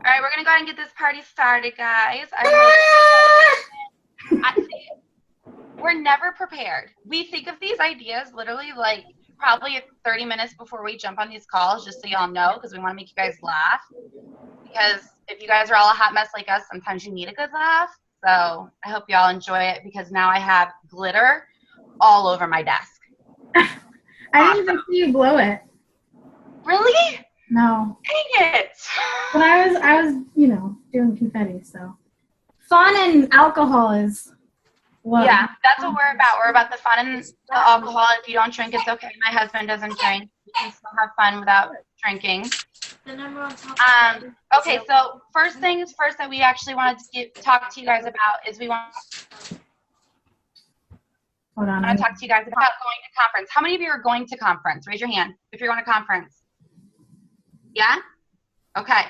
All right, we're going to go ahead and get this party started, guys. I see, we're never prepared. We think of these ideas literally like probably 30 minutes before we jump on these calls, just so y'all know, because we want to make you guys laugh. Because if you guys are all a hot mess like us, sometimes you need a good laugh. So I hope y'all enjoy it, because now I have glitter all over my desk. I didn't even see you blow it. Really? No. Dang it. But I was, doing confetti, so. Fun and alcohol is what? Yeah, that's what we're about. We're about the fun and the alcohol. If you don't drink, it's okay. My husband doesn't drink. You can still have fun without drinking. Okay, so first things first that we actually wanted to talk to you guys about is we want to talk to you guys about going to conference. How many of you are going to conference? Raise your hand if you're going to conference. Yeah? Okay.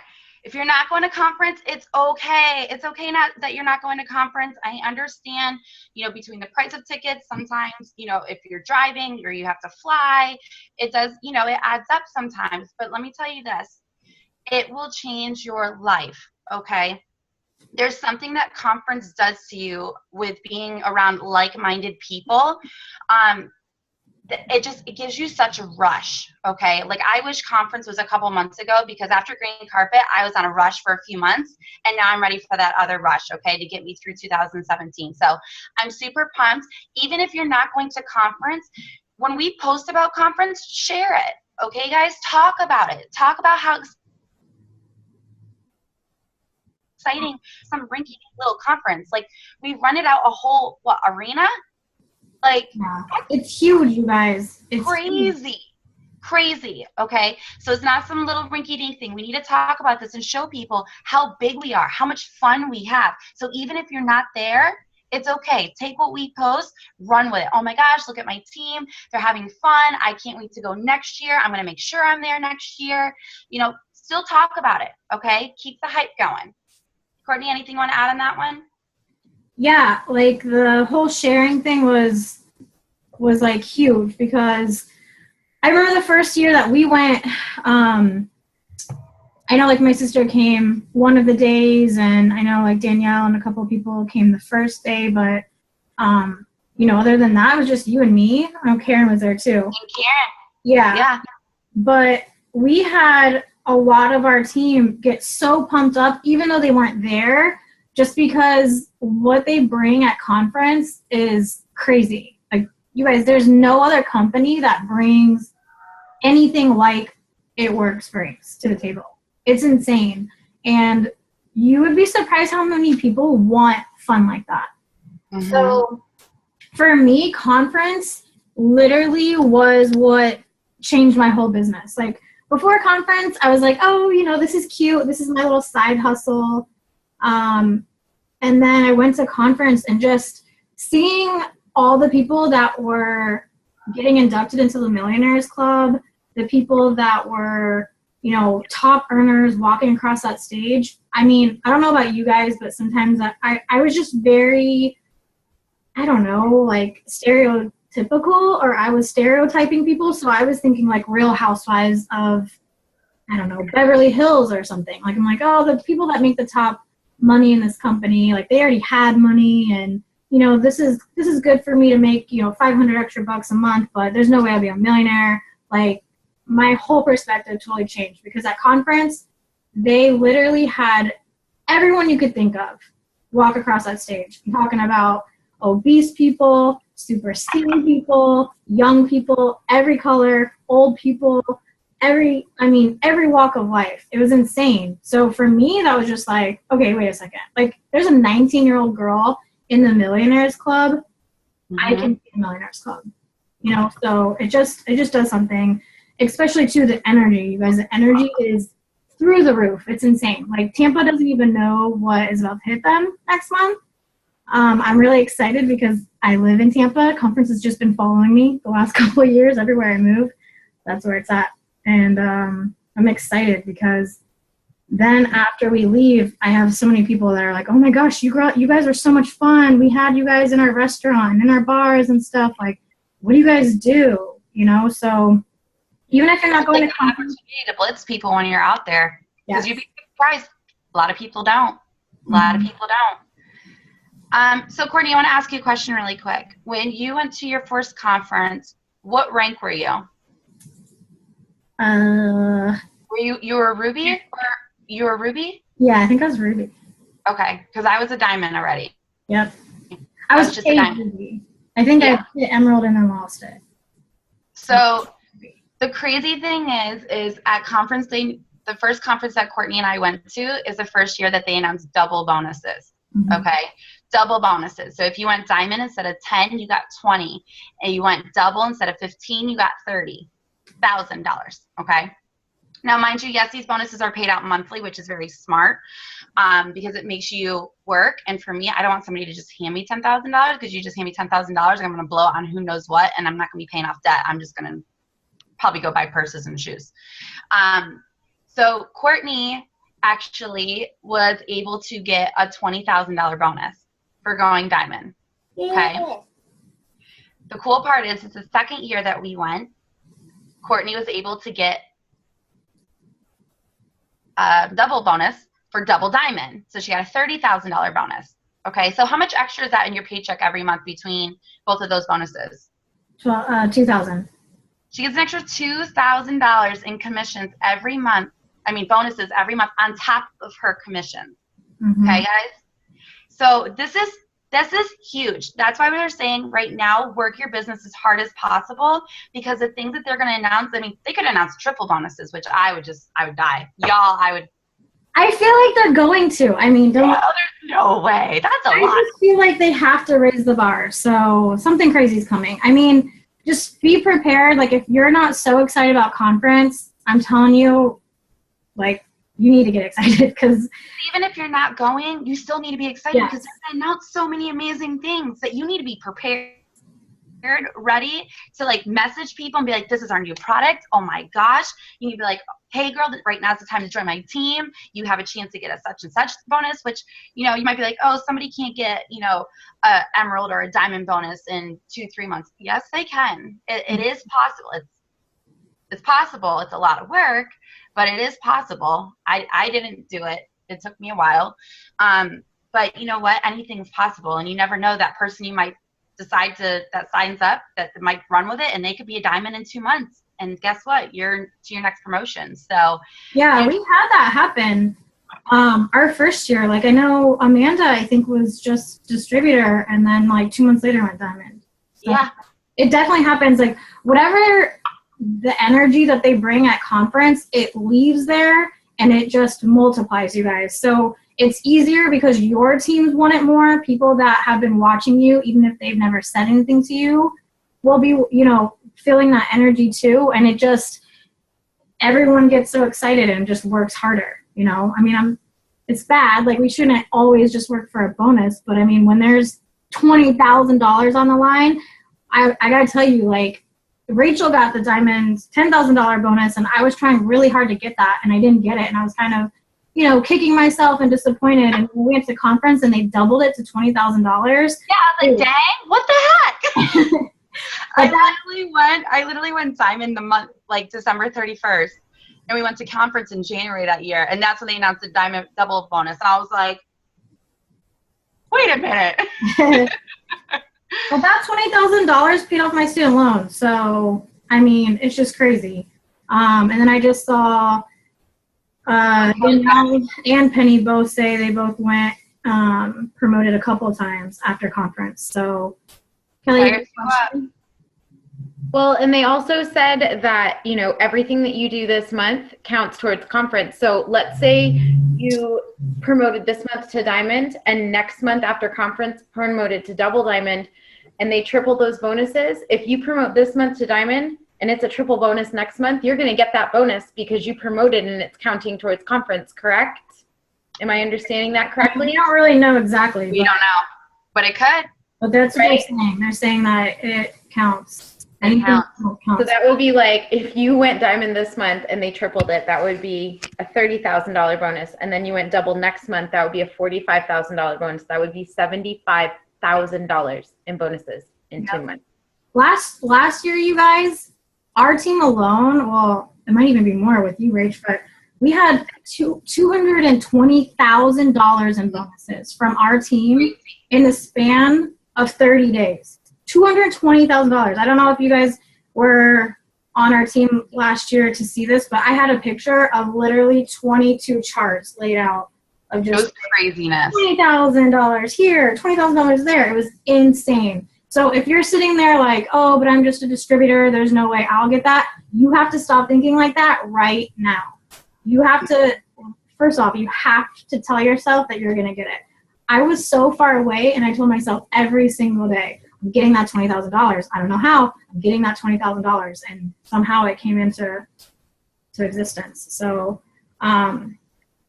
If you're not going to conference, it's okay. It's okay not that you're not going to conference. I understand, between the price of tickets, sometimes, if you're driving or you have to fly, it does, it adds up sometimes. But let me tell you this, it will change your life, okay? There's something that conference does to you with being around like-minded people. It gives you such a rush, okay? Like, I wish conference was a couple months ago, because after green carpet, I was on a rush for a few months, and now I'm ready for that other rush, okay, to get me through 2017. So I'm super pumped. Even if you're not going to conference, when we post about conference, share it, okay, guys? Talk about it. Talk about how exciting some rinky little conference. Like, we rented out a whole, arena? Like, yeah. It's huge, you guys. It's crazy, okay? So it's not some little rinky-dink thing. We need to talk about this and show people how big we are, how much fun we have. So even if you're not there, it's okay. Take what we post, run with it. Oh my gosh, look at my team. They're having fun. I can't wait to go next year. I'm going to make sure I'm there next year. Still talk about it, okay? Keep the hype going. Courtney, anything you want to add on that one? Yeah, like the whole sharing thing was like huge, because I remember the first year that we went, I know like my sister came one of the days, and I know like Danielle and a couple of people came the first day, but other than that, it was just you and me. I know Karen was there too. And Karen. Yeah. But we had a lot of our team get so pumped up, even though they weren't there, just because what they bring at conference is crazy. Like, you guys, there's no other company that brings anything like It Works brings to the table. It's insane. And you would be surprised how many people want fun like that. Mm-hmm. So for me, conference literally was what changed my whole business. Like, before conference, I was like, oh, this is cute. This is my little side hustle. And then I went to conference, and just seeing all the people that were getting inducted into the Millionaires Club, the people that were, top earners walking across that stage. I mean, I don't know about you guys, but sometimes I was just very, I don't know, like stereotypical, or I was stereotyping people. So I was thinking like Real Housewives of, I don't know, Beverly Hills or something. Like, I'm like, oh, the people that make the top money in this company, like, they already had money, and this is good for me to make 500 extra bucks a month, but there's no way I'll be a millionaire. Like, my whole perspective totally changed, because at conference they literally had everyone you could think of walk across that stage. I'm talking about obese people, super skinny people, young people, every color, old people, every walk of life. It was insane. So for me, that was just like, okay, wait a second. Like, there's a 19-year-old girl in the Millionaires Club. Mm-hmm. I can be in the Millionaires Club. So it just does something, especially to the energy. You guys, the energy is through the roof. It's insane. Like, Tampa doesn't even know what is about to hit them next month. I'm really excited because I live in Tampa. Conference has just been following me the last couple of years. Everywhere I move, that's where it's at. And I'm excited, because then after we leave, I have so many people that are like, oh my gosh, you guys are so much fun. We had you guys in our restaurant, in our bars and stuff. Like, what do you guys do? So even if you're not going to conference, opportunity to blitz people when you're out there, because you'd be surprised. A lot of people don't. A lot of people don't. So Courtney, I want to ask you a question really quick. When you went to your first conference, what rank were you? Were you were a Ruby or you were a Ruby? Yeah, I think I was Ruby. Okay, because I was a Diamond already. Yep. I was just a Diamond. Ruby. I think I hit Emerald and then lost it. So the crazy thing is at conference day, the first conference that Courtney and I went to is the first year that they announced double bonuses. Mm-hmm. Okay, double bonuses. So if you went Diamond instead of 10, you got 20, and you went double instead of 15, you got $30,000. Okay. Now, mind you, yes, these bonuses are paid out monthly, which is very smart because it makes you work. And for me, I don't want somebody to just hand me $10,000 because you just hand me $10,000, I'm going to blow it on who knows what, and I'm not going to be paying off debt. I'm just going to probably go buy purses and shoes. So Courtney actually was able to get a $20,000 bonus for going Diamond. Okay. Yeah. The cool part is it's the second year that we went. Courtney was able to get a double bonus for double Diamond. So she got a $30,000 bonus. Okay, so how much extra is that in your paycheck every month between both of those bonuses? $2,000. She gets an extra $2,000 in commissions every month. I mean, bonuses every month on top of her commissions. Mm-hmm. Okay, guys? So this is huge. That's why we're saying right now, work your business as hard as possible because the things that they're going to announce, I mean, they could announce triple bonuses, which I would die. Y'all, I feel like they're going to. I mean, there's no way. That's a lot. I just feel like they have to raise the bar. So something crazy is coming. I mean, just be prepared. Like, if you're not so excited about conference, I'm telling you, like, you need to get excited because even if you're not going, you still need to be excited because they announce so many amazing things that you need to be prepared, ready to like message people and be like, this is our new product. Oh my gosh. You need to be like, hey girl, right now's the time to join my team. You have a chance to get a such and such bonus, which, you know, you might be like, oh, somebody can't get, you know, a Emerald or a Diamond bonus in 2-3 months. Yes, they can. It is possible. It's possible. It's a lot of work, but it is possible. I didn't do it. It took me a while. But you know what? Anything's possible. And you never know that person you might decide that signs up that might run with it and they could be a Diamond in 2 months. And guess what? You're to your next promotion. So yeah, we had that happen. Our first year, like I know Amanda, I think was just distributor and then like 2 months later went Diamond. So yeah. It definitely happens. Like whatever the energy that they bring at conference, it leaves there and it just multiplies, you guys. So it's easier because your teams want it more. People that have been watching you, even if they've never said anything to you, will be, you know, feeling that energy too. And it just, everyone gets so excited and just works harder, you know? I mean, it's bad. Like we shouldn't always just work for a bonus, but I mean, when there's $20,000 on the line, I gotta tell you, like, Rachel got the Diamond $10,000 bonus and I was trying really hard to get that and I didn't get it. And I was kind of, you know, kicking myself and disappointed. And we went to conference and they doubled it to $20,000. Yeah, I was like, dang, what the heck? I literally went Diamond the month, like December 31st. And we went to conference in January that year. And that's when they announced the Diamond double bonus. And I was like, wait a minute. Well, that $20,000 paid off my student loan. So, I mean, it's just crazy. And then I just saw Danielle and Penny both say they both went promoted a couple of times after conference. So, Kelly, well, and they also said that, you know, everything that you do this month counts towards conference. So let's say you promoted this month to Diamond and next month after conference promoted to double Diamond and they triple those bonuses. If you promote this month to Diamond and it's a triple bonus next month, you're going to get that bonus because you promoted and it's counting towards conference, correct? Am I understanding that correctly? We don't really know exactly. We don't know, but it could. But that's what they're saying. They're saying that it counts. So that would be like if you went Diamond this month and they tripled it, that would be a $30,000 bonus. And then you went double next month, that would be a $45,000 bonus. That would be $75,000 in bonuses in 2 months. Last year, you guys, our team alone, well, it might even be more with you, Rach, but We had $220,000 in bonuses from our team in the span of 30 days. $220,000. I don't know if you guys were on our team last year to see this, but I had a picture of literally 22 charts laid out of just craziness. $20,000 here, $20,000 there. It was insane. So if you're sitting there like, oh, but I'm just a distributor, there's no way I'll get that, you have to stop thinking like that right now. You have to, first off, you have to tell yourself that you're going to get it. I was so far away, and I told myself every single day, I'm getting that $20,000. I don't know how. I'm getting that $20,000, and somehow it came into existence. So, gotta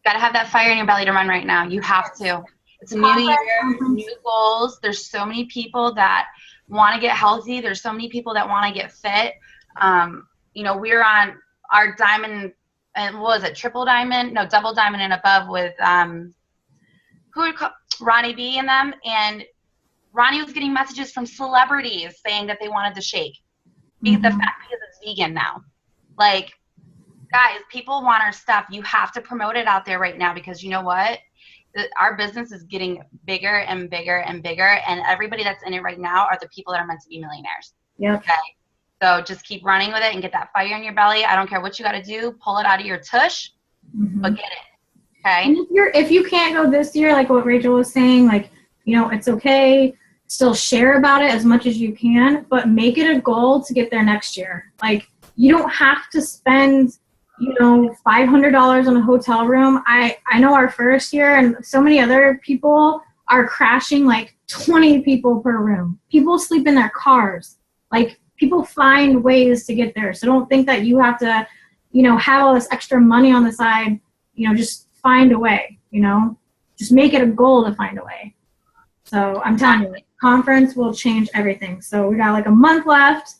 have that fire in your belly to run right now. You have to. It's a new year, new goals. There's so many people that want to get healthy. There's so many people that want to get fit. You know, we're on our diamond, and what was it, triple diamond? No, double diamond and above with Ronnie B and them. And Ronnie was getting messages from celebrities saying that they wanted the shake. Because the fact because it's vegan now. Like, guys, people want our stuff. You have to promote it out there right now, because you know what? Our business is getting bigger and bigger and bigger, and everybody that's in it right now are the people that are meant to be millionaires. Yeah. Okay. So just keep running with it and get that fire in your belly. I don't care what you got to do. Pull it out of your tush, but get it. Okay. And if you can't go this year, like what Rachel was saying, like, you know, it's okay. Still share about it as much as you can, but make it a goal to get there next year. Like, you don't have to spend, you know, $500 on a hotel room. I know our first year, and so many other people are crashing like 20 people per room. People sleep in their cars. Like, people find ways to get there. So don't think that you have to, you know, have all this extra money on the side. You know, just find a way, you know. Just make it a goal to find a way. So I'm telling you, conference will change everything. So we got like a month left.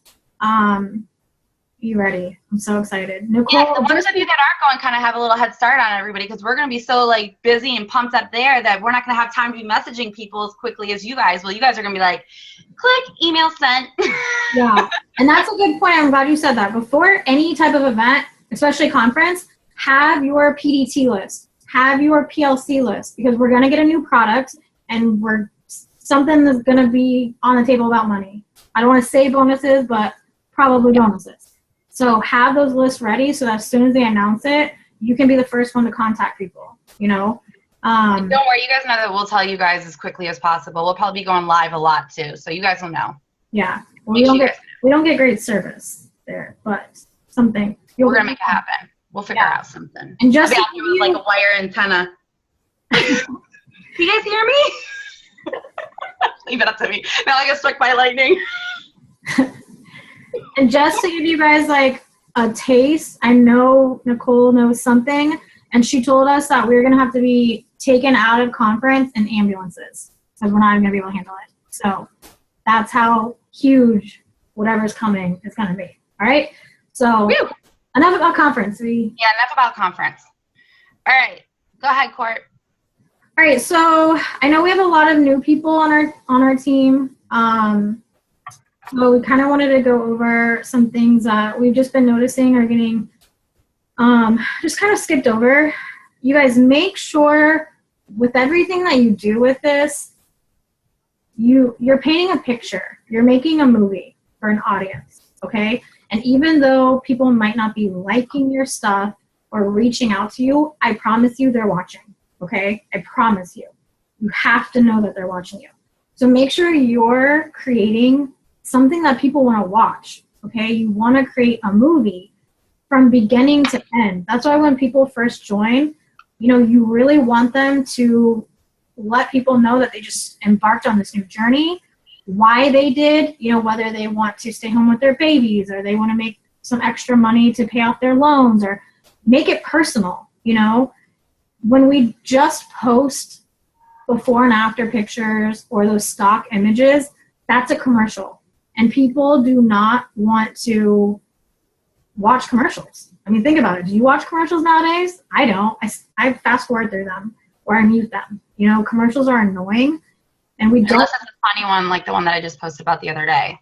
Be ready. I'm so excited. Nicole, yeah, the ones of you that aren't going kind of have a little head start on everybody, because we're going to be so like busy and pumped up there that we're not going to have time to be messaging people as quickly as you guys. Well, you guys are going to be like, click, email sent. Yeah, and that's a good point. I'm glad you said that. Before any type of event, especially conference, have your PDT list. Have your PLC list, because we're going to get a new product, and something that's going to be on the table about money. I don't want to say bonuses, but probably bonuses. So have those lists ready so that as soon as they announce it, you can be the first one to contact people, you know? Don't worry, you guys know that we'll tell you guys as quickly as possible. We'll probably be going live a lot too, so you guys will know. Yeah. Well, we don't get great service there, but something. We're going to make it happen. We'll figure out something. And just with like a wire antenna. Do you guys hear me? Leave it up to me. Now I get struck by lightning. And just to give you guys like a taste, I know Nicole knows something, and she told us that we're going to have to be taken out of conference in ambulances, because we're not even going to be able to handle it. So that's how huge whatever's coming is going to be. All right? So enough about conference. Enough about conference. All right. Go ahead, Court. All right. So I know we have a lot of new people on our team. So we kind of wanted to go over some things that we've just been noticing are getting just kind of skipped over. You guys make sure with everything that you do with this, you're painting a picture. You're making a movie for an audience, okay? And even though people might not be liking your stuff or reaching out to you, I promise you they're watching, okay? I promise you. You have to know that they're watching you. So make sure you're creating something that people want to watch, okay? You want to create a movie from beginning to end. That's why when people first join, you know, you really want them to let people know that they just embarked on this new journey, why they did, you know, whether they want to stay home with their babies or they want to make some extra money to pay off their loans, or make it personal, you know? When we just post before and after pictures or those stock images, that's a commercial. And people do not want to watch commercials. I mean, think about it. Do you watch commercials nowadays? I don't. I fast forward through them, or I mute them. You know, commercials are annoying, and we don't. Unless it's a funny one like the one that I just posted about the other day.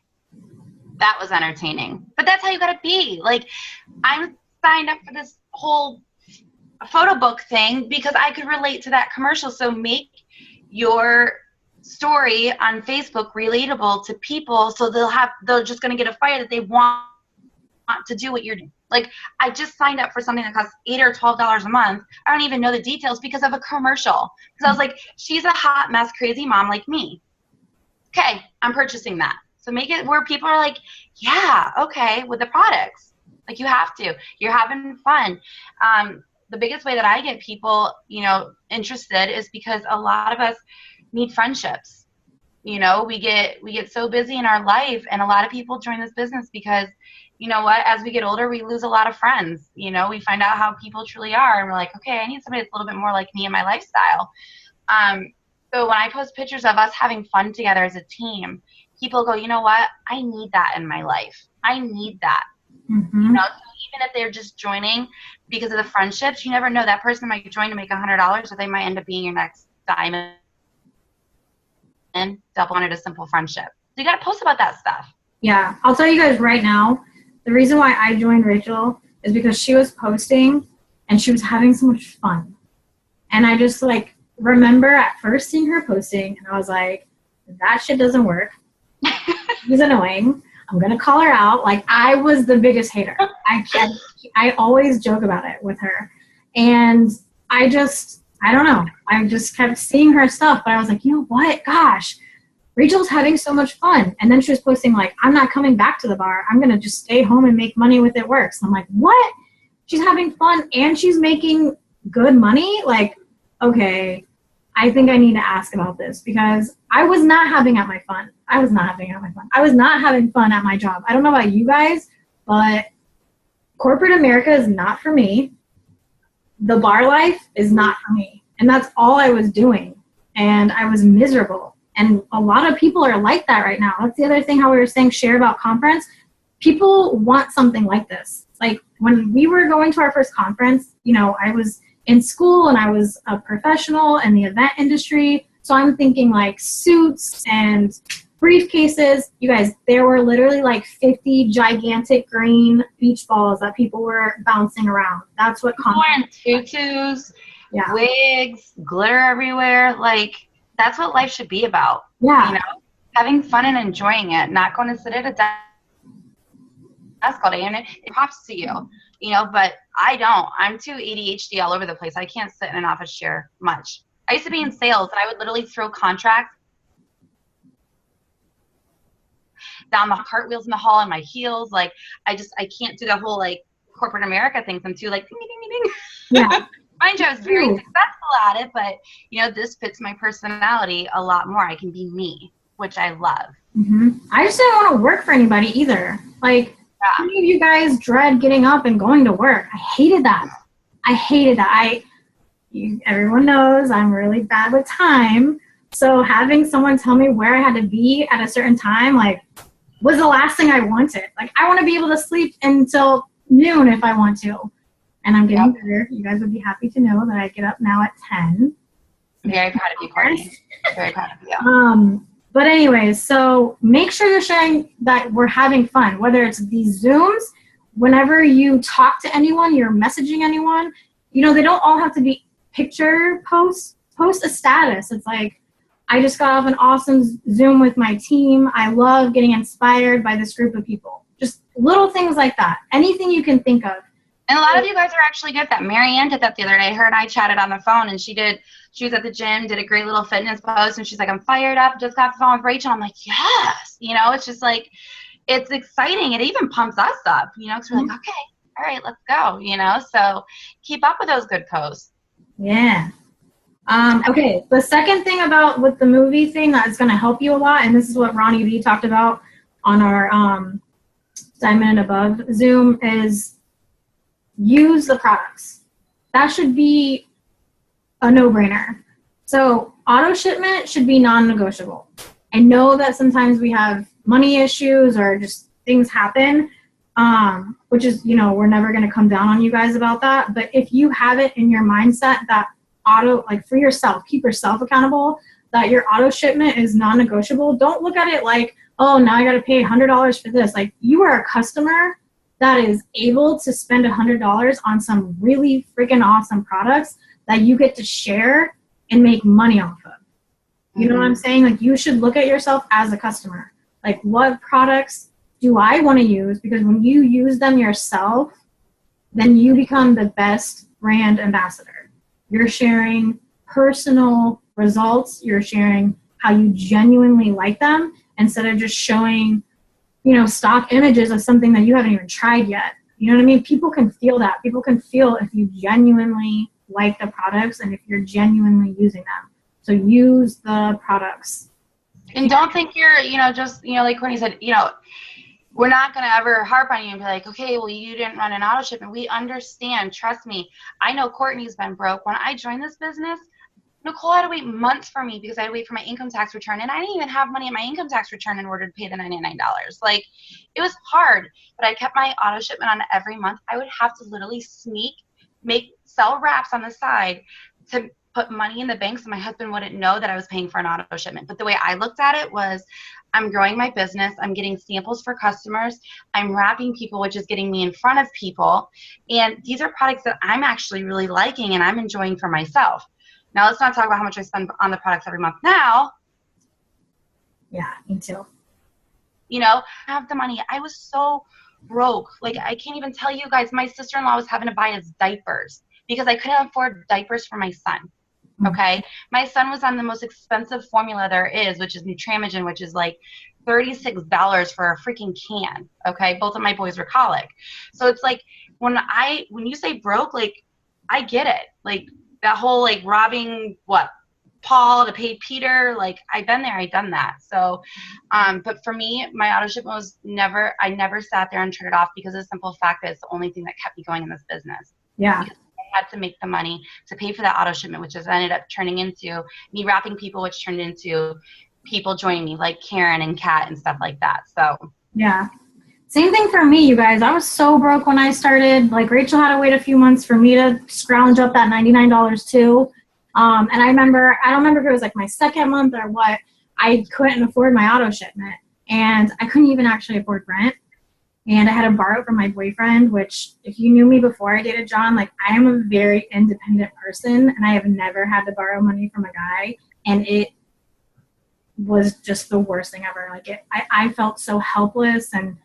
That was entertaining. But that's how you gotta be. Like, I'm signed up for this whole photo book thing because I could relate to that commercial. So make your story on Facebook relatable to people, so they're just going to get a fire that they want to do what you're doing. Like, I just signed up for something that costs $8 or $12 a month. I don't even know the details because of a commercial. Because I was like, she's a hot mess, crazy mom like me. Okay, I'm purchasing that. So make it where people are like, yeah, okay, with the products. Like, you have to. You're having fun. The biggest way that I get people, interested is because a lot of us need friendships. We get so busy in our life, and a lot of people join this business because, you know what, as we get older, we lose a lot of friends. We find out how people truly are, and we're like, okay, I need somebody that's a little bit more like me in my lifestyle. So when I post pictures of us having fun together as a team, people go, you know what, I need that in my life. I need that. Mm-hmm. So even if they're just joining because of the friendships, you never know. That person might join to make $100, or they might end up being your next diamond and double on it a simple friendship. So you got to post about that stuff. Yeah, I'll tell you guys right now, the reason why I joined Rachel is because she was posting and she was having so much fun. And I just remember at first seeing her posting, and I was like, that shit doesn't work. She's annoying. I'm going to call her out. I was the biggest hater. I always joke about it with her. And I don't know. I just kept seeing her stuff, but I was like, you know what? Gosh, Rachel's having so much fun. And then she was posting I'm not coming back to the bar. I'm going to just stay home and make money with It Works. I'm like, what? She's having fun and she's making good money? Okay, I think I need to ask about this because I was not having my fun. I was not having fun at my job. I don't know about you guys, but corporate America is not for me. The bar life is not for me. And that's all I was doing. And I was miserable. And a lot of people are like that right now. That's the other thing, how we were saying share about conference. People want something like this. When we were going to our first conference, I was in school and I was a professional in the event industry. So I'm thinking suits and briefcases. You guys, there were literally 50 gigantic green beach balls that people were bouncing around. That's what conference. Wearing tutus, wigs, glitter everywhere. That's what life should be about. Yeah. Having fun and enjoying it, not going to sit at a desk all day. And it props to you, but I don't. I'm too ADHD all over the place. I can't sit in an office chair much. I used to be in sales, and I would literally throw contracts down the cartwheels in the hall in my heels. I can't do the whole corporate America things. I'm too ding, ding, ding, ding. Yeah. Mind you, I was very successful at it, but this fits my personality a lot more. I can be me, which I love. Mm-hmm. I just didn't want to work for anybody either. How many of you guys dread getting up and going to work? I hated that. Everyone knows I'm really bad with time. So having someone tell me where I had to be at a certain time, was the last thing I wanted. I want to be able to sleep until noon if I want to. And I'm getting better. You guys would be happy to know that I get up now at 10. Very proud of you, Courtney. Very proud of you. But anyways, so make sure you're sharing that we're having fun, whether it's these Zooms, whenever you talk to anyone, you're messaging anyone, they don't all have to be picture posts. Post a status. It's I just got off an awesome Zoom with my team. I love getting inspired by this group of people. Just little things like that. Anything you can think of. And a lot of you guys are actually good at that. Marianne did that the other day. Her and I chatted on the phone, and she was at the gym, did a great little fitness post, and she's like, I'm fired up, just got off the phone with Rachel. I'm like, yes. It's just it's exciting. It even pumps us up, because we're like, okay, all right, let's go, So keep up with those good posts. Yeah. Okay, the second thing about with the movie thing that is going to help you a lot, and this is what Ronnie B talked about on our Diamond and Above Zoom, is use the products. That should be a no-brainer. So auto shipment should be non-negotiable. I know that sometimes we have money issues or just things happen, which is, we're never going to come down on you guys about that. But if you have it in your mindset that auto, for yourself, keep yourself accountable, that your auto shipment is non-negotiable, don't look at it oh, now I got to pay $100 for this. You are a customer that is able to spend $100 on some really freaking awesome products that you get to share and make money off of. You know what I'm saying? Like, you should look at yourself as a customer. Like, what products do I want to use? Because when you use them yourself, then you become the best brand ambassador. You're sharing personal results. You're sharing how you genuinely like them instead of just showing, you know, stock images of something that you haven't even tried yet. You know what I mean? People can feel that. People can feel if you genuinely like the products and if you're genuinely using them. So use the products. And don't think you're, you know, just, you know, like Courtney said, you know, we're not going to ever harp on you and be like, okay, well, you didn't run an auto shipment. We understand. Trust me. I know Courtney's been broke. When I joined this business, Nicole had to wait months for me because I had to wait for my income tax return. And I didn't even have money in my income tax return in order to pay the $99. Like, it was hard. But I kept my auto shipment on every month. I would have to literally sell wraps on the side to put money in the bank so my husband wouldn't know that I was paying for an auto shipment. But the way I looked at it was, I'm growing my business. I'm getting samples for customers. I'm wrapping people, which is getting me in front of people. And these are products that I'm actually really liking and I'm enjoying for myself. Now, let's not talk about how much I spend on the products every month now. Yeah, me too. You know, I have the money. I was so broke. Like, I can't even tell you guys, my sister-in-law was having to buy us diapers because I couldn't afford diapers for my son. Okay. My son was on the most expensive formula there is, which is Nutramigen, which is like $36 for a freaking can. Okay. Both of my boys were colic. So it's like, when you say broke, like, I get it. Like, that whole, like, robbing Paul to pay Peter, like, I've been there, I've done that. So, but for me, my auto shipment was I never sat there and turned it off because of the simple fact that it's the only thing that kept me going in this business. Yeah. Because I had to make the money to pay for that auto shipment, which has ended up turning into me wrapping people, which turned into people joining me, like Karen and Kat and stuff like that. So yeah, same thing for me, you guys. I was so broke when I started. Like, Rachel had to wait a few months for me to scrounge up that $99 too. And I don't remember if it was like my second month or what, I couldn't afford my auto shipment and I couldn't even actually afford rent. And I had to borrow from my boyfriend, which, if you knew me before I dated John, like, I am a very independent person and I have never had to borrow money from a guy. And it was just the worst thing ever. Like, I felt so helpless and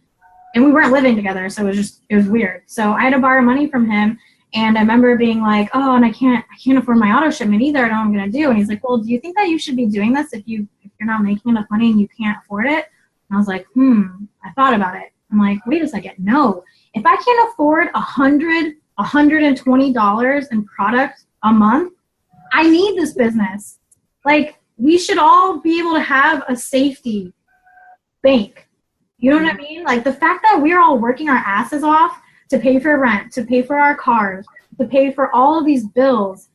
we weren't living together. So it was weird. So I had to borrow money from him. And I remember being like, oh, and I can't afford my auto shipment either. I don't know what I'm going to do. And he's like, well, do you think that you should be doing this if you're not making enough money and you can't afford it? And I was like, I thought about it. I'm like, wait a second. No, if I can't afford $120 in product a month, I need this business. Like, we should all be able to have a safety bank. You know what I mean? Like, the fact that we're all working our asses off to pay for rent, to pay for our cars, to pay for all of these bills.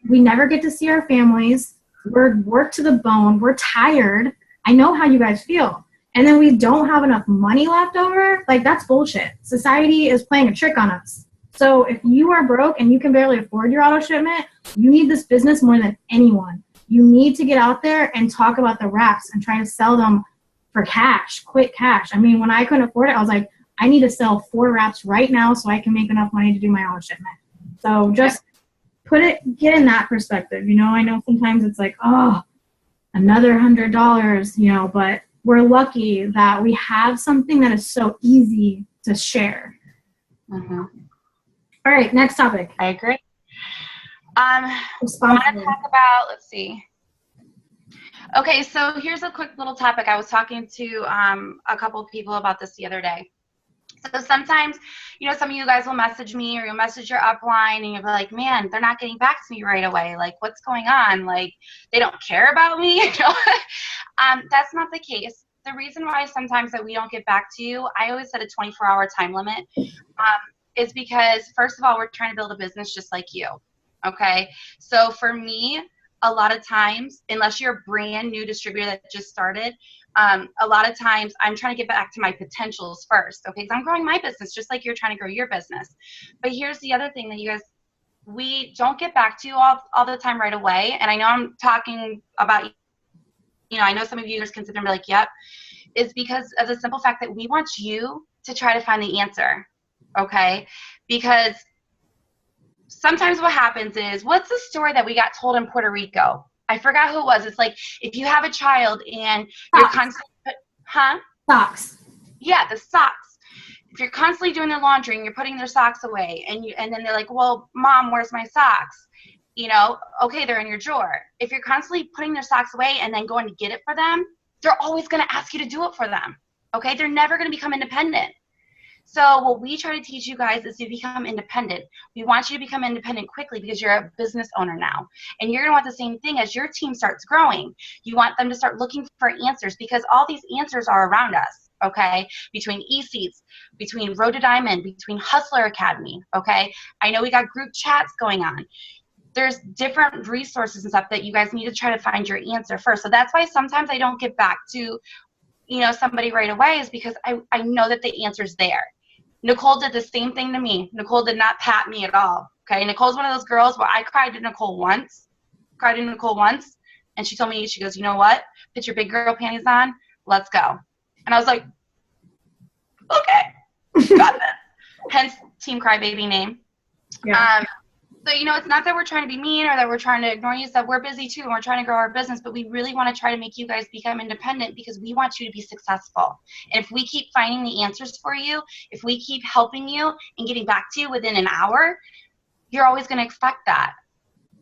We never get to see our families. We're worked to the bone. We're tired. I know how you guys feel. And then we don't have enough money left over. Like, that's bullshit. Society is playing a trick on us. So if you are broke and you can barely afford your auto shipment, you need this business more than anyone. You need to get out there and talk about the wraps and try to sell them for cash, quick cash. I mean, when I couldn't afford it, I was like, I need to sell 4 wraps right now so I can make enough money to do my auto shipment. So just get in that perspective. You know, I know sometimes it's like, oh, another $100, you know, but we're lucky that we have something that is so easy to share. Mm-hmm. All right, next topic. I agree. I want to talk about, let's see. Okay, so here's a quick little topic. I was talking to a couple of people about this the other day. So sometimes, you know, some of you guys will message me or you'll message your upline and you'll be like, man, they're not getting back to me right away. Like, what's going on? Like, they don't care about me. You know? That's not the case. The reason why sometimes that we don't get back to you, I always set a 24-hour time limit, is because, first of all, we're trying to build a business just like you. Okay? So for me, a lot of times, unless you're a brand new distributor that just started, a lot of times I'm trying to get back to my potentials first, okay? Because I'm growing my business just like you're trying to grow your business. But here's the other thing that you guys, we don't get back to you all the time right away. And I know I'm talking about, you know, I know some of you guys can sit there and be like, yep, is because of the simple fact that we want you to try to find the answer. okay? Because sometimes what happens is, what's the story that we got told in Puerto Rico? I forgot who it was. It's like, if you have a child and you're constantly, Socks. Yeah, the socks. If you're constantly doing their laundry and you're putting their socks away, and then they're like, well, Mom, where's my socks? You know, okay, they're in your drawer. If you're constantly putting their socks away and then going to get it for them, they're always going to ask you to do it for them, okay? They're never going to become independent. So what we try to teach you guys is to become independent. We want you to become independent quickly because you're a business owner now. And you're going to want the same thing as your team starts growing. You want them to start looking for answers because all these answers are around us, okay? Between eSeats, between Road to Diamond, between Hustler Academy, okay? I know we got group chats going on. There's different resources and stuff that you guys need to try to find your answer first. So that's why sometimes I don't get back to, you know, somebody right away, is because I know that the answer's there. Nicole did the same thing to me. Nicole did not pat me at all. Okay, Nicole's one of those girls where I cried to Nicole once, and she told me, she goes, you know what? Put your big girl panties on. Let's go. And I was like, okay, got that. Hence Team Crybaby name. Yeah. So, you know, it's not that we're trying to be mean or that we're trying to ignore you. It's that we're busy too and we're trying to grow our business, but we really want to try to make you guys become independent because we want you to be successful. And if we keep finding the answers for you, if we keep helping you and getting back to you within an hour, you're always going to expect that,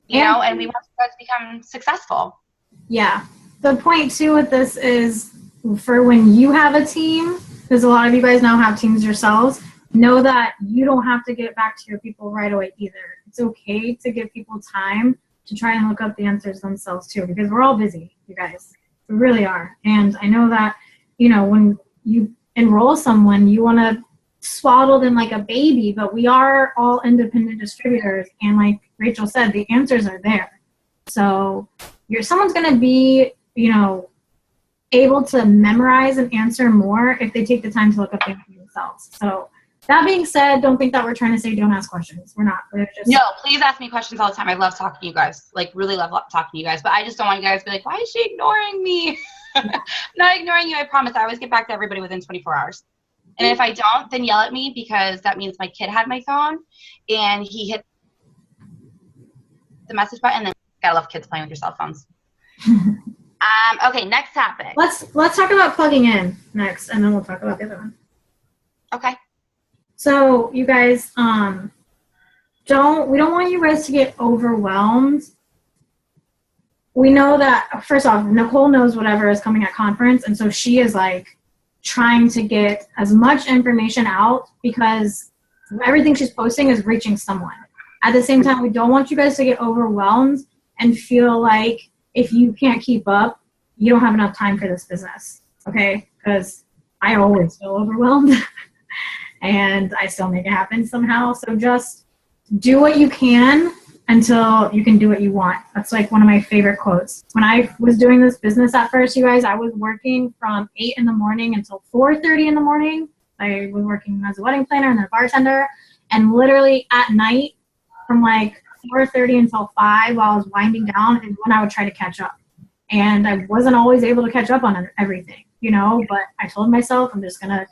you know, and we want you guys to become successful. Yeah. The point too with this is for when you have a team, because a lot of you guys now have teams yourselves, know that you don't have to get back to your people right away either. It's okay to give people time to try and look up the answers themselves too, because we're all busy, you guys. We really are. And I know that, you know, when you enroll someone, you want to swaddle them like a baby, but we are all independent distributors. And like Rachel said, the answers are there. So someone's going to be, you know, able to memorize and answer more if they take the time to look up the answers themselves. So that being said, don't think that we're trying to say don't ask questions. We're not. We're just... No, please ask me questions all the time. I love talking to you guys. Like, really love talking to you guys. But I just don't want you guys to be like, why is she ignoring me? I'm not ignoring you, I promise. I always get back to everybody within 24 hours. And if I don't, then yell at me because that means my kid had my phone and he hit the message button. And then gotta love kids playing with your cell phones. Okay, next topic. Let's talk about plugging in next, and then we'll talk about the other one. Okay. So you guys, we don't want you guys to get overwhelmed. We know that, first off, Nicole knows whatever is coming at conference, and so she is like trying to get as much information out because everything she's posting is reaching someone. At the same time, we don't want you guys to get overwhelmed and feel like if you can't keep up, you don't have enough time for this business, okay? Because I always feel overwhelmed. And I still make it happen somehow. So just do what you can until you can do what you want. That's like one of my favorite quotes. When I was doing this business at first, you guys, I was working from 8 in the morning until 4:30 in the morning. I was working as a wedding planner and then a bartender. And literally at night from like 4:30 until 5 while I was winding down is when I would try to catch up. And I wasn't always able to catch up on everything, you know, but I told myself I'm just going to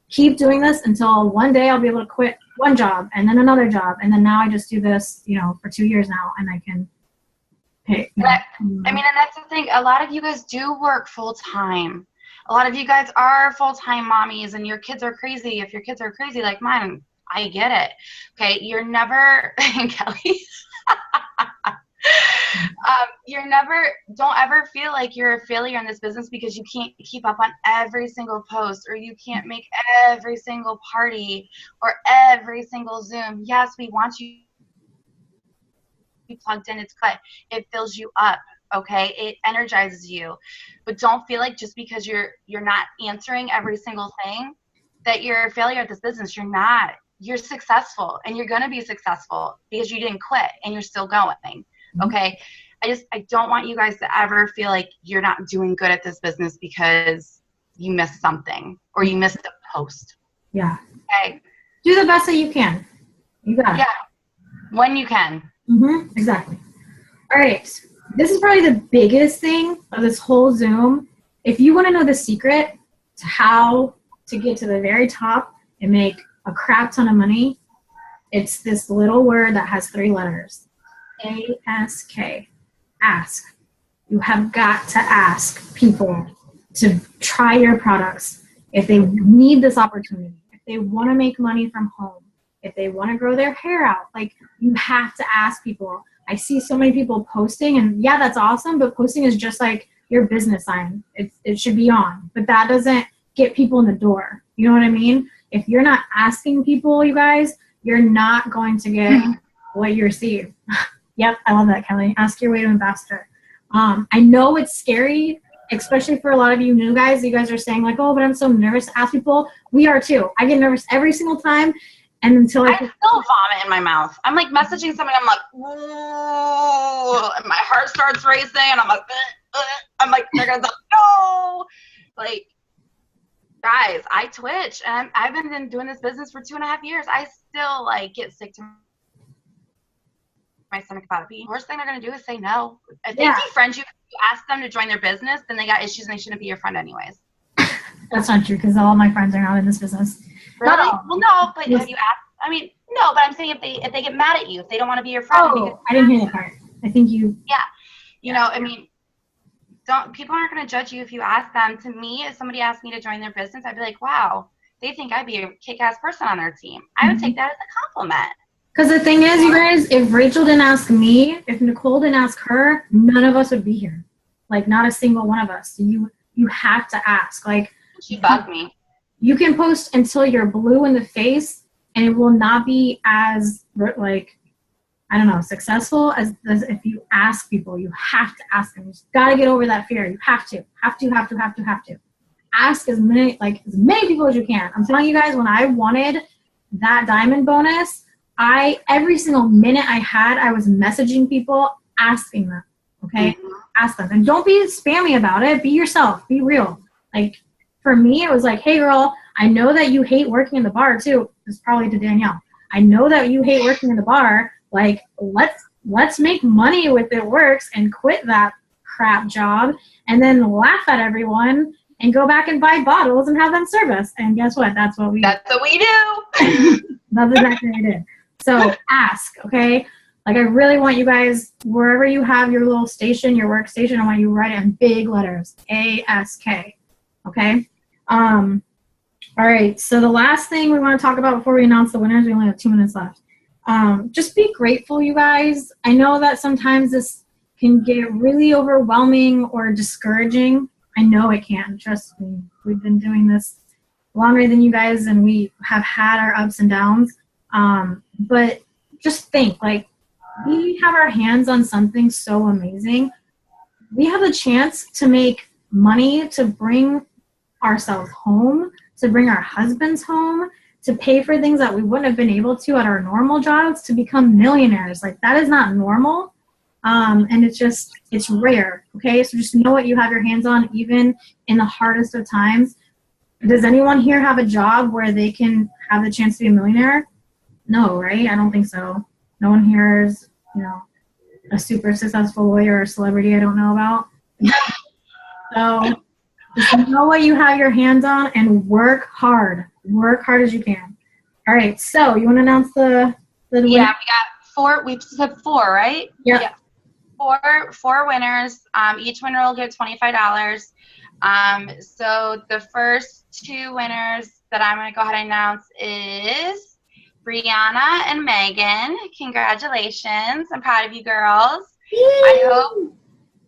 keep doing this until one day I'll be able to quit one job and then another job. And then now I just do this, you know, for 2 years now and I can pay. I mean, and that's the thing. A lot of you guys do work full time. A lot of you guys are full-time mommies and your kids are crazy. If your kids are crazy like mine, I get it. Okay. You're never, Kelly, don't ever feel like you're a failure in this business because you can't keep up on every single post or you can't make every single party or every single Zoom. Yes, we want you to be plugged in. It's good. It fills you up. Okay. It energizes you, but don't feel like just because you're not answering every single thing that you're a failure at this business. You're not. You're successful and you're going to be successful because you didn't quit and you're still going. Okay. I don't want you guys to ever feel like you're not doing good at this business because you missed something or you missed a post. Yeah. Okay. Do the best that you can. You got it. Yeah. When you can. Exactly. All right. This is probably the biggest thing of this whole Zoom. If you want to know the secret to how to get to the very top and make a crap ton of money, it's this little word that has 3 letters. A-S-K. Ask. You have got to ask people to try your products if they need this opportunity, if they want to make money from home, if they want to grow their hair out. Like, you have to ask people. I see so many people posting, and yeah, that's awesome, but posting is just like your business sign. It should be on, but that doesn't get people in the door. You know what I mean? If you're not asking people, you guys, you're not going to get what you receive. Yep, I love that, Kelly. Ask your way to ambassador. I know it's scary, especially for a lot of you new guys. You guys are saying like, oh, but I'm so nervous to ask people. We are too. I get nervous every single time. And until I still vomit in my mouth. I'm like messaging somebody. I'm like, ooh, and my heart starts racing. And I'm like, I'm like, they're gonna no. Like, guys, I twitch, and I've been doing this business for 2.5 years. I still like get sick to my stomach about it. The worst thing they're gonna do is say no. If they befriend you, if you ask them to join their business, then they got issues and they shouldn't be your friend anyways. That's not true, because all my friends are not in this business. Really? Well, no, but have you asked? I mean, no, but I'm saying if they get mad at you, if they don't want to be your friend. Oh, I didn't hear that part. I think you. Yeah, you know, I mean, people aren't going to judge you if you ask them. To me, if somebody asked me to join their business, I'd be like, wow, they think I'd be a kick-ass person on their team. I would take that as a compliment. Because the thing is, you guys, if Rachel didn't ask me, if Nicole didn't ask her, none of us would be here. Like, not a single one of us. So you have to ask. Like, she bugged me. You can post until you're blue in the face, and it will not be as, like, I don't know, successful as if you ask people. You have to ask them. You just got to get over that fear. You have to. Ask as many people as you can. I'm telling you guys, when I wanted that diamond bonus, every single minute I had, I was messaging people, asking them, okay? Mm-hmm. Ask them. And don't be spammy about it. Be yourself. Be real. Like, for me, it was like, hey, girl, I know that you hate working in the bar, too. It's probably to Danielle. I know that you hate working in the bar. Like, let's make money with It Works and quit that crap job and then laugh at everyone and go back and buy bottles and have them serve us. And guess what? That's what we do. That's exactly what we did. So ask, okay? Like, I really want you guys, wherever you have your little station, your workstation, I want you to write it in big letters, A-S-K, okay? All right, so the last thing we want to talk about before we announce the winners, we only have 2 minutes left. Just be grateful, you guys. I know that sometimes this can get really overwhelming or discouraging. I know it can, trust me. We've been doing this longer than you guys, and we have had our ups and downs. But just think, like, we have our hands on something so amazing. We have the chance to make money, to bring ourselves home, to bring our husbands home, to pay for things that we wouldn't have been able to at our normal jobs, to become millionaires. Like, that is not normal. And it's rare. Okay. So just know what you have your hands on, even in the hardest of times. Does anyone here have a job where they can have the chance to be a millionaire? No, right? I don't think so. No one here is, a super successful lawyer or celebrity I don't know about. So just know what you have your hands on and work hard. Work hard as you can. All right. So you want to announce the Yeah, we got 4. We said 4, right? Yep. Yeah. 4 winners. Each winner will get $25. So the first 2 winners that I'm going to go ahead and announce is Brianna and Megan. Congratulations. I'm proud of you girls. Yay.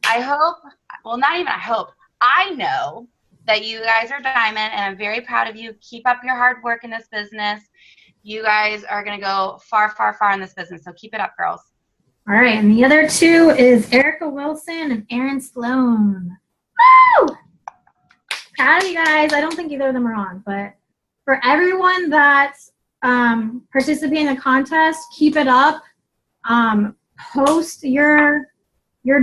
I hope, well, not even I hope, I know that you guys are diamond, and I'm very proud of you. Keep up your hard work in this business. You guys are going to go far, far, far in this business, so keep it up, girls. All right, and the other 2 is Erica Wilson and Aaron Sloan. Woo! Proud of you guys. I don't think either of them are on, but for everyone that participated in the contest, keep it up. Post your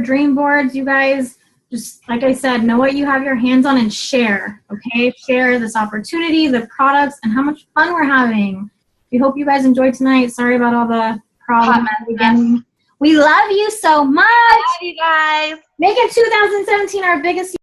dream boards, you guys. Just like I said, know what you have your hands on and share, okay? Share this opportunity, the products, and how much fun we're having. We hope you guys enjoyed tonight. Sorry about all the problems. We love you so much. I love you guys. Make it 2017 our biggest